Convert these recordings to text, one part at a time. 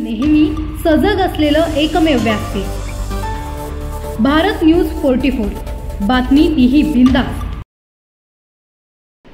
नेहमी सजग असलेलं एकमेव व्यासपीठ भारत न्यूज 44, बातमी तीही बिंदास।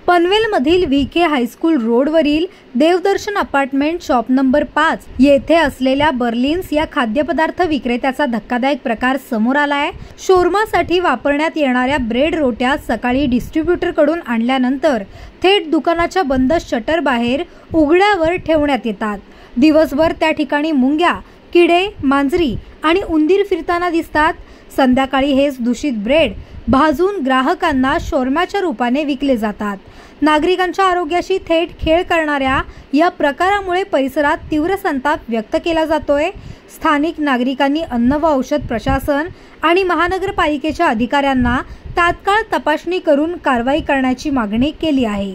पनवेलमधील व्हीके हायस्कूल रोडवरील देवदर्शन अपार्टमेंट शॉप नंबर 5 येथे असलेल्या बर्लिन्स या खाद्यपदार्थ विक्रेत्याचा धक्कादायक प्रकार समोर आला आहे। शोरमासाठी वापरण्यात येणाऱ्या ब्रेड रोट्या सकाळी डिस्ट्रीब्युटरकडून आणल्यानंतर थेट दुकानाच्या बंद शटर बाहेर उघड्यावर ठेवण्यात येतात। दिवसभर त्या ठिकाणी मुंग्या, किडे, मांजरी आणि उंदीर फिरताना दिसतात। संध्याकाळी हेच दूषित ब्रेड भाजून ग्राहकांना शोरम्याच्या रूपाने विकले जातात। नागरिकांच्या आरोग्याशी थेट खेळ करणाऱ्या या प्रकारामुळे परिसरात तीव्र संताप व्यक्त केला जातोय। स्थानिक नागरिकांनी अन्न व औषध प्रशासन आणि महानगरपालिकेच्या अधिकाऱ्यांना तात्काळ तपासणी करून कारवाई करण्याची मागणी केली आहे।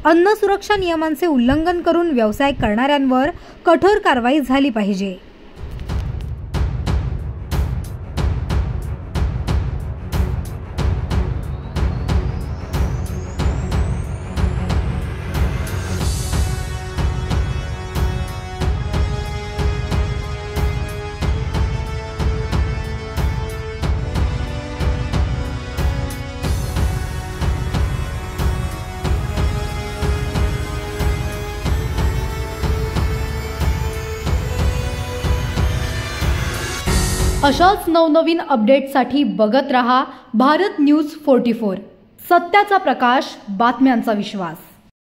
अन्न सुरक्षा नियमांचे उल्लंघन करून व्यवसाय करणाऱ्यांवर कठोर कारवाई झाली पाहिजे। अशाच नवनवीन अपडेट्ससाठी बघत रहा भारत न्यूज 44, सत्याचा प्रकाश, बातम्यांचा विश्वास।